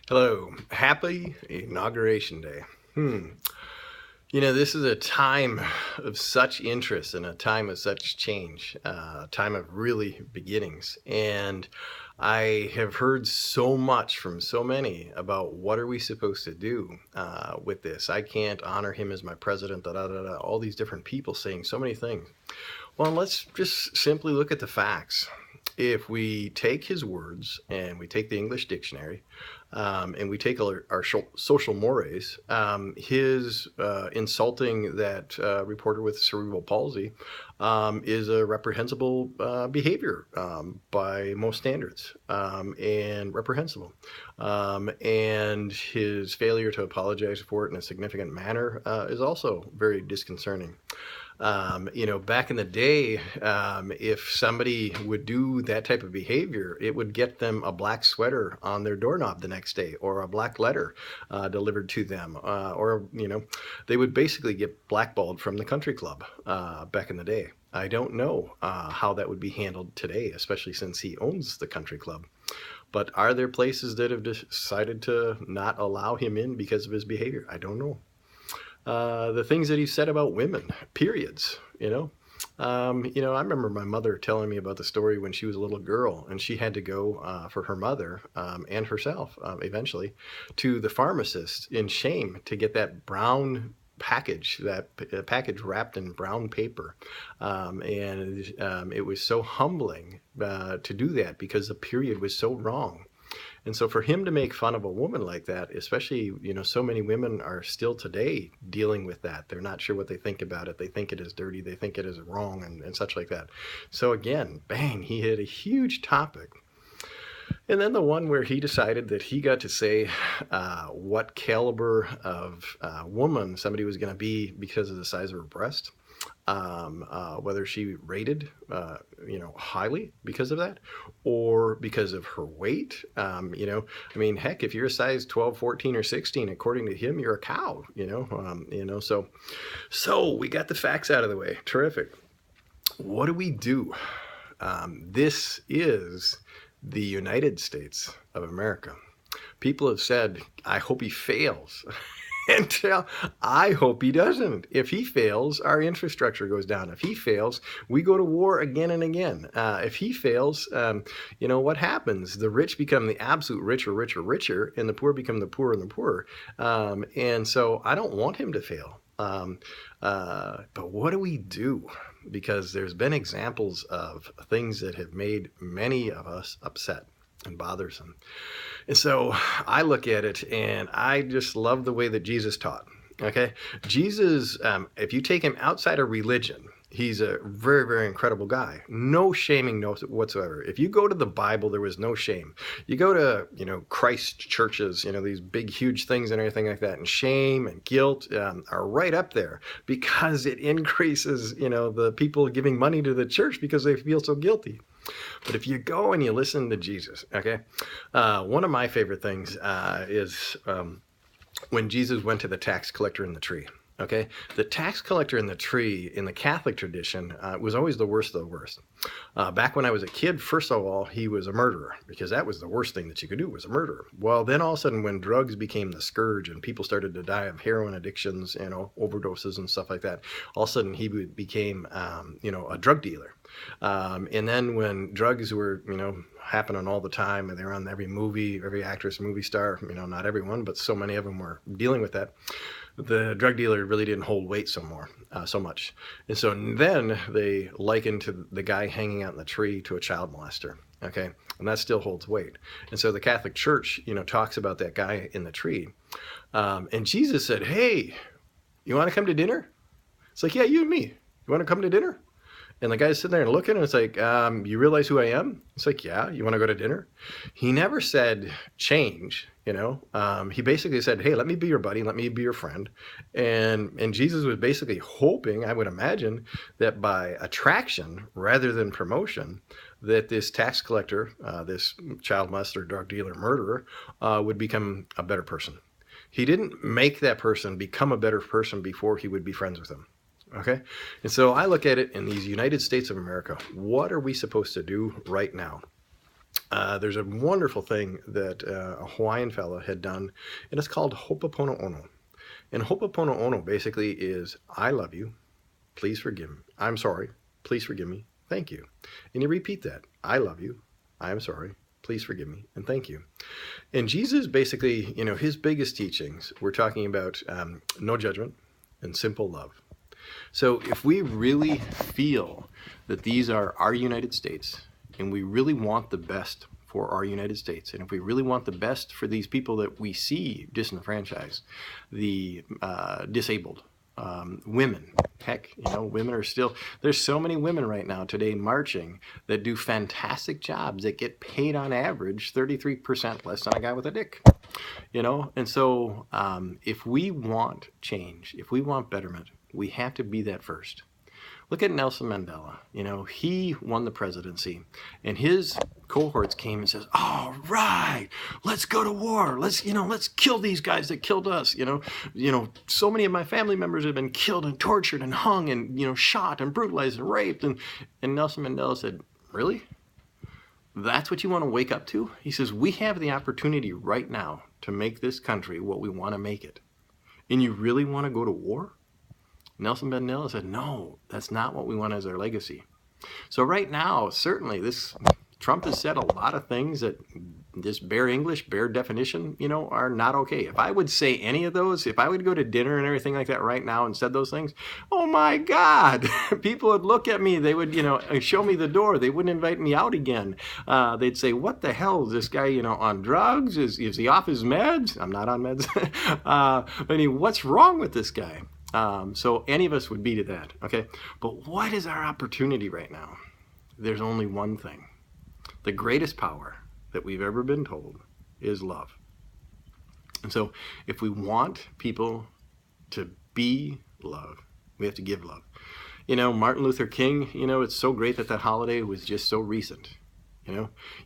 Hello. Happy Inauguration Day. This is a time of such interest and a time of such change, a time of really beginnings. And I have heard so much from so many about what are we supposed to do with this. I can't honor him as my president, da da da da. All these different people saying so many things. Well, let's just simply look at the facts. If we take his words and we take the English dictionary and we take our social mores, his insulting that reporter with cerebral palsy is a reprehensible behavior by most standards, and reprehensible. And his failure to apologize for it in a significant manner is also very disconcerting. Back in the day, if somebody would do that type of behavior, it would get them a black sweater on their doorknob the next day, or a black letter delivered to them, or they would basically get blackballed from the country club back in the day. I don't know how that would be handled today, especially since he owns the country club. But are there places that have decided to not allow him in because of his behavior? I don't know. The things that he said about women, periods, I remember my mother telling me about the story when she was a little girl and she had to go for her mother and herself eventually to the pharmacist in shame to get that brown package, that package wrapped in brown paper. And it was so humbling to do that because the period was so wrong. And so for him to make fun of a woman like that, especially, so many women are still today dealing with that. They're not sure what they think about it. They think it is dirty. They think it is wrong and such like that. So again, bang, he hit a huge topic. And then the one where he decided that he got to say what caliber of woman somebody was going to be because of the size of her breast. Whether she rated, highly because of that, or because of her weight. Heck, if you're a size 12, 14, or 16, according to him, you're a cow, so we got the facts out of the way. Terrific. What do we do? This is the United States of America. People have said, I hope he fails. And I hope he doesn't. If he fails, our infrastructure goes down. If he fails, we go to war again and again. If he fails, what happens? The rich become the absolute richer, and the poor become the poorer and the poorer. And so I don't want him to fail. But what do we do? Because there's been examples of things that have made many of us upset and bothersome. And so I look at it and I just love the way that Jesus taught. Okay. Jesus, if you take him outside of religion, he's a very, very incredible guy. No shaming whatsoever. If you go to the Bible, there was no shame. You go to, Christ churches, these big, huge things and everything like that. And shame and guilt are right up there because it increases, the people giving money to the church because they feel so guilty. But if you go and you listen to Jesus, okay, one of my favorite things is when Jesus went to the tax collector in the tree. Okay, the tax collector in the tree in the Catholic tradition was always the worst of the worst. Back when I was a kid, first of all, he was a murderer because that was the worst thing that you could do was a murderer. Well, then all of a sudden when drugs became the scourge and people started to die of heroin addictions, overdoses and stuff like that, all of a sudden he became, a drug dealer. And then when drugs were, happening all the time and they're on every movie, every actress, movie star, not everyone, but so many of them were dealing with that. The drug dealer really didn't hold weight so much. And so then they likened to the guy hanging out in the tree to a child molester. Okay. And that still holds weight. And so the Catholic Church, talks about that guy in the tree. And Jesus said, hey, you want to come to dinner? It's like, yeah, you and me. You want to come to dinner? And the guy's sitting there and looking, and it's like, you realize who I am? It's like, yeah, you want to go to dinner? He never said change, He basically said, hey, let me be your buddy, let me be your friend. And Jesus was basically hoping, I would imagine, that by attraction rather than promotion, that this tax collector, this child molester, drug dealer, murderer, would become a better person. He didn't make that person become a better person before he would be friends with him. Okay. And so I look at it in these United States of America. What are we supposed to do right now? There's a wonderful thing that a Hawaiian fella had done, and it's called Ho'oponopono. And Ho'oponopono basically is, I love you, please forgive me. I'm sorry, please forgive me, thank you. And you repeat that, I love you, I am sorry, please forgive me, and thank you. And Jesus basically, his biggest teachings, we're talking about no judgment and simple love. So if we really feel that these are our United States, and we really want the best for our United States, and if we really want the best for these people that we see disenfranchised, the disabled, women, heck, women are still, there's so many women right now today marching that do fantastic jobs that get paid on average 33% less than a guy with a dick, and so if we want change, if we want betterment, we have to be that first. Look at Nelson Mandela. He won the presidency, and his cohorts came and says, "All right, let's go to war. Let's kill these guys that killed us. So many of my family members have been killed and tortured and hung and shot and brutalized and raped." And Nelson Mandela said, "Really? That's what you want to wake up to?" He says, "We have the opportunity right now to make this country what we want to make it, and you really want to go to war?" Nelson Mandela said, "No, that's not what we want as our legacy." So right now, certainly Trump has said a lot of things that this bare English, bare definition, are not okay. If I would say any of those, if I would go to dinner and everything like that right now and said those things, oh my God, people would look at me. They would, show me the door. They wouldn't invite me out again. They'd say, "What the hell is this guy, on drugs? Is he off his meds?" I'm not on meds. What's wrong with this guy? So any of us would be to that, okay? But what is our opportunity right now? There's only one thing. The greatest power that we've ever been told is love. And so if we want people to be love, we have to give love. Martin Luther King, it's so great that holiday was just so recent.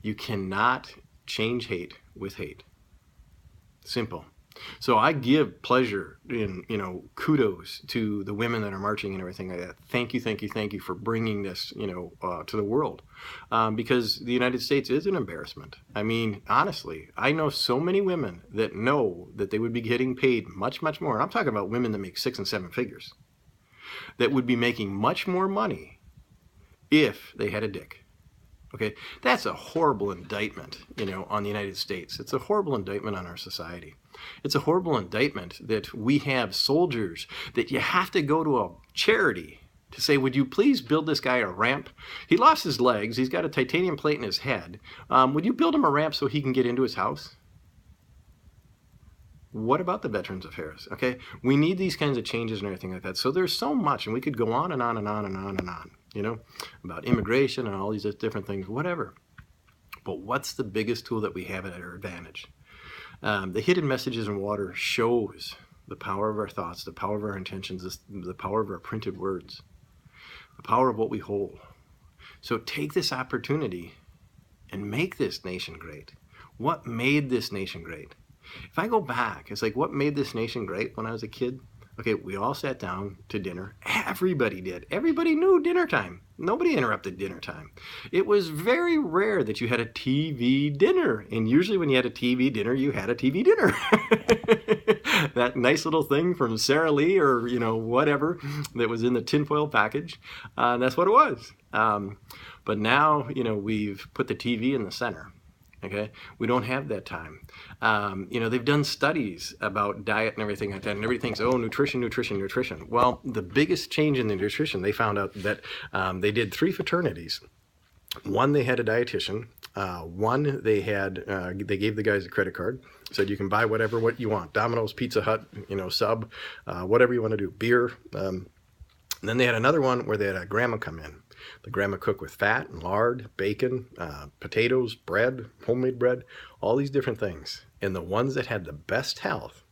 You cannot change hate with hate. Simple. So I give pleasure and, kudos to the women that are marching and everything like that. Thank you, thank you, thank you for bringing this, to the world, because the United States is an embarrassment. I mean, honestly, I know so many women that know that they would be getting paid much, much more. I'm talking about women that make 6 and 7 figures, that would be making much more money if they had a dick. Okay, that's a horrible indictment, on the United States. It's a horrible indictment on our society. It's a horrible indictment that we have soldiers that you have to go to a charity to say, "Would you please build this guy a ramp? He lost his legs. He's got a titanium plate in his head. Would you build him a ramp so he can get into his house?" What about the Veterans Affairs? Okay, we need these kinds of changes and everything like that. So there's so much, and we could go on and on and on and on and on, about immigration and all these different things, whatever. But what's the biggest tool that we have at our advantage? The hidden messages in water shows the power of our thoughts, the power of our intentions, the power of our printed words, the power of what we hold. So take this opportunity and make this nation great. What made this nation great? If I go back, it's like, what made this nation great when I was a kid? Okay, we all sat down to dinner. Everybody did. Everybody knew dinner time. Nobody interrupted dinner time. It was very rare that you had a TV dinner. And usually when you had a TV dinner, you had a TV dinner. That nice little thing from Sara Lee or, whatever that was in the tinfoil package. That's what it was. But now, we've put the TV in the center. Okay, we don't have that time. They've done studies about diet and everything like that, and everything thinks, oh, nutrition, nutrition, nutrition. Well, the biggest change in the nutrition, they found out that they did 3 fraternities. One, they had a dietitian. One, they gave the guys a credit card, said you can buy what you want, Domino's, Pizza Hut, Sub, whatever you want to do, beer. And then they had another one where they had a grandma come in. The grandma cooked with fat and lard, bacon, potatoes, bread, homemade bread, all these different things. And the ones that had the best health,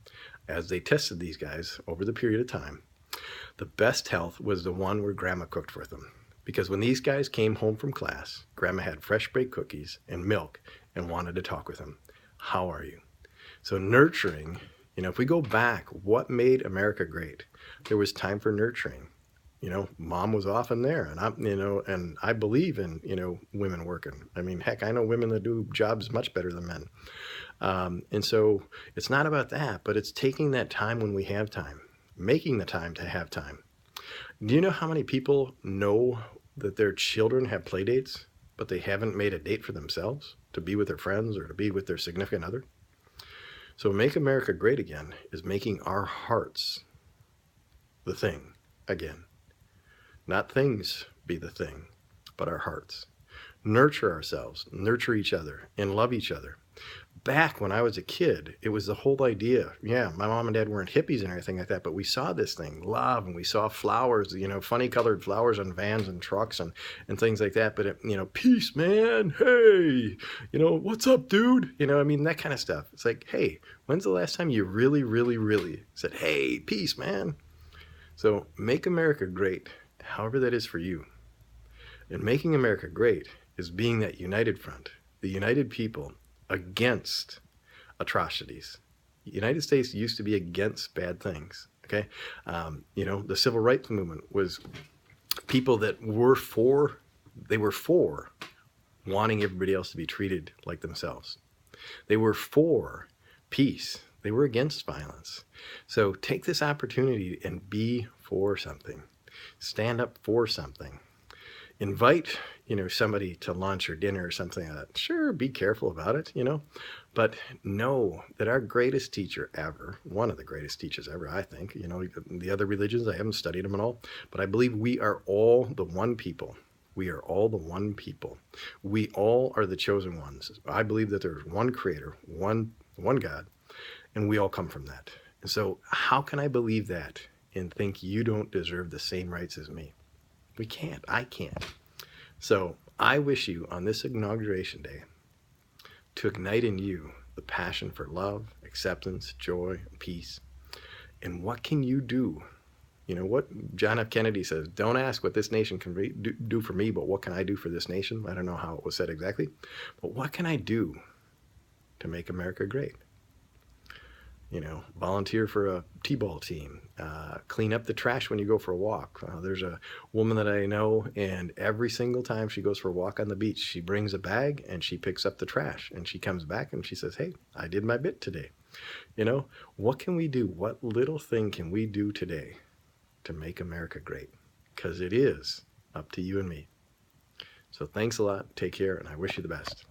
as they tested these guys over the period of time, the best health was the one where grandma cooked for them. Because when these guys came home from class, grandma had fresh baked cookies and milk and wanted to talk with them. How are you? So nurturing, if we go back, what made America great? There was time for nurturing. Mom was often there, and and I believe in, women working. I mean, heck, I know women that do jobs much better than men. And so it's not about that, but it's taking that time when we have time, making the time to have time. Do you know how many people know that their children have play dates, but they haven't made a date for themselves to be with their friends or to be with their significant other? So Make America Great Again is making our hearts the thing again. Not things be the thing, but our hearts. Nurture ourselves, nurture each other, and love each other. Back when I was a kid, it was the whole idea. Yeah, my mom and dad weren't hippies and everything like that, but we saw this thing, love, and we saw flowers, funny colored flowers on vans and trucks and things like that. But, peace, man. Hey, what's up, dude? I mean, that kind of stuff. It's like, hey, when's the last time you really, really, really said, hey, peace, man? So Make America Great, however that is for you. And making America great is being that united front, the united people against atrocities. The United States used to be against bad things. Okay, the civil rights movement was people that were for. They were for wanting everybody else to be treated like themselves. They were for peace. They were against violence. So take this opportunity and be for something. Stand up for something. Invite, somebody to lunch or dinner or something like that. Sure, be careful about it, but know that our greatest teacher ever, one of the greatest teachers ever, I think, the other religions, I haven't studied them at all, but I believe we are all the one people. We are all the one people. We all are the chosen ones. I believe that there's one creator, one God, and we all come from that. And so how can I believe that and think you don't deserve the same rights as me? We can't. I can't. So I wish you on this inauguration day to ignite in you the passion for love, acceptance, joy, and peace. And what can you do? What John F. Kennedy says, don't ask what this nation can do for me, but what can I do for this nation? I don't know how it was said exactly, but what can I do to make America great? Volunteer for a t-ball team, clean up the trash when you go for a walk. There's a woman that I know, and every single time she goes for a walk on the beach, she brings a bag and she picks up the trash, and she comes back and she says, hey, I did my bit today. What can we do? What little thing can we do today to make America great? Because it is up to you and me. So thanks a lot. Take care, and I wish you the best.